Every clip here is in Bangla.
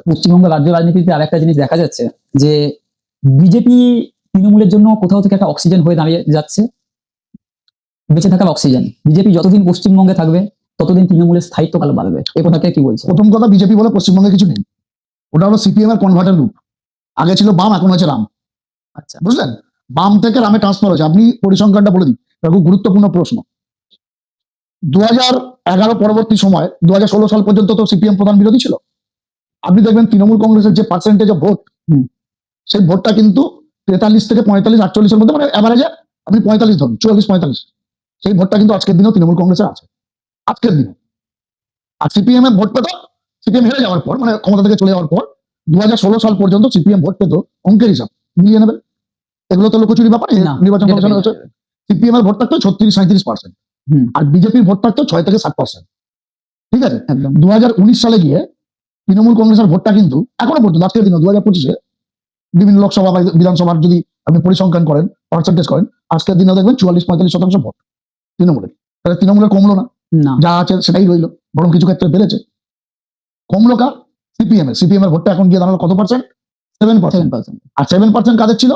পশ্চিমবঙ্গ রাজ্য রাজনীতিতে আরেকটা জিনিস দেখা যাচ্ছে যে বিজেপি তৃণমূলের জন্য কোথাও থেকে একটা অক্সিজেন হয়ে দাঁড়িয়ে যাচ্ছে, বেঁচে থাকার অক্সিজেন। বিজেপি যতদিন পশ্চিমবঙ্গে থাকবে ততদিন তৃণমূলের স্থায়িত্বকাল বাড়বে। এ কথাকে কি বলছে? প্রথম কথা, বিজেপি বলে পশ্চিমবঙ্গে কিছু নেই। ওটা হলো সিপিএম এর কনভার্টার রূপ। আগে ছিল বাম, এখন হচ্ছে রাম। আচ্ছা, বুঝলেন? বাম থেকে রামে ট্রান্সফার হয়েছে। আপনি পরিসংখ্যানটা বলে দিন, এটা খুব গুরুত্বপূর্ণ প্রশ্ন। 2011 পরবর্তী সময় 2016 সাল পর্যন্ত তো সিপিএম প্রধান বিরোধী ছিল। আপনি দেখবেন তৃণমূল কংগ্রেসের যে পার্সেন্টেজ অফ ভোট, সেই ভোটটা কিন্তু 43 থেকে 45, 48 এর মধ্যে, মানে অ্যাভারেজে আপনি 45 ধরুন, 44-45, সেই ভোটটা কিন্তু আজকের দিনেও তৃণমূল কংগ্রেসের আছে, আজকের দিনে। আর সিপিএম এর ভোট পেত, সিপিএম হেরে যাওয়ার পর, মানে ক্ষমতা থেকে চলে যাওয়ার পর 2016 সাল পর্যন্ত সিপিএম ভোট পেত অঙ্কের হিসাব মিলিয়ে নেবেন। এগুলো তো লোকচুরি ব্যাপার। না, নির্বাচন যেটা কমিশন পেয়ে হচ্ছে যাবে। সিপিএম এর ভোট থাকতো 36-37%, আর বিজেপির ভোট থাকতো 6 থেকে 7%। ঠিক আছে? একদম 2019 সালে গিয়ে তৃণমূল কংগ্রেসের ভোটটা কিন্তু এখনো পর্যন্ত আজকের দিনে 2025-এ বিভিন্ন লোকসভা বা বিধানসভার যদি আপনি পরিসংখ্যান করেন, পার্সেন্টেজ করেন, আজকের দিনে দেখবেন 44-45% ভোট তৃণমূলের। তাহলে তৃণমূলের কমলো না, না, যা আছে সেটাই রইলো, বরং কিছু ক্ষেত্রে বেড়েছে। কমলো কার? সিপিএম এর ভোটটা এখন গিয়ে দাঁড়ালো কত পার্সেন্ট? 7%। 7%। আর 7% কাদের ছিল?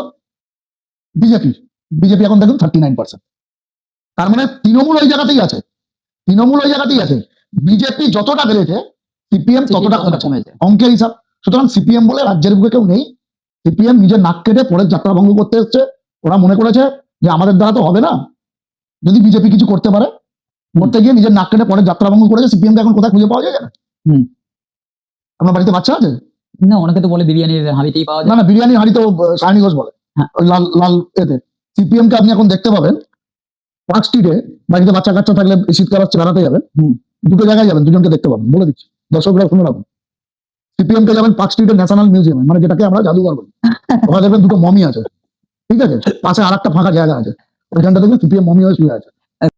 বিজেপি এখন দেখুন 39%। তার মানে তৃণমূল ওই জায়গাতেই আছে, বিজেপি যতটা বেড়েছে সিপিএম ততটা কমেছে, অঙ্কের হিসাব। সুতরাং সিপিএম বলে রাজ্যের বুকে কেউ নেই। সিপিএম নিজের নাক কেটে পরের যাত্রা ভঙ্গ করতে এসছে। ওরা মনে করেছে যে আমাদের দ্বারা তো হবে না, যদি বিজেপি কিছু করতে পারে, করতে গিয়ে নিজের নাক কেটে পরের যাত্রা ভঙ্গ করেছে। সিপিএম এখন কোথায় খুঁজে পাওয়া যায় না? আপনার বাড়িতে বাচ্চা আছে? না, অনেকে তো বলে বিরিয়ানির হাঁড়িতেই পাওয়া যায়। না, বিরিয়ানি হাঁড়ি তো সায়নী ঘোষ বলে। হ্যাঁ। ওই লাল লাল এতে সিপিএম কে আপনি এখন দেখতে পাবেন পার্ক স্ট্রিটে। বাড়িতে বাচ্চা কাচ্চা থাকলে শীতকাল আসছে, বেড়াতে যাবেন, দুটো জায়গায় যাবেন, দুজনকে দেখতে পাবেন। বলে দিচ্ছি, দর্শকরা শুনে রাখুন। সিপিএম কে যাবেন পার্ক স্ট্রিটের ন্যাশনাল মিউজিয়ামে, মানে যেটাকে আমরা জাদুঘর বলি। ওখানে দেখবেন দুটো মমি আছে, ঠিক আছে? পাশে আর একটা ফাঁকা জায়গা আছে, ওইখানটা দেখবেন সিপিএম মমি হয়ে শুয়ে আছে।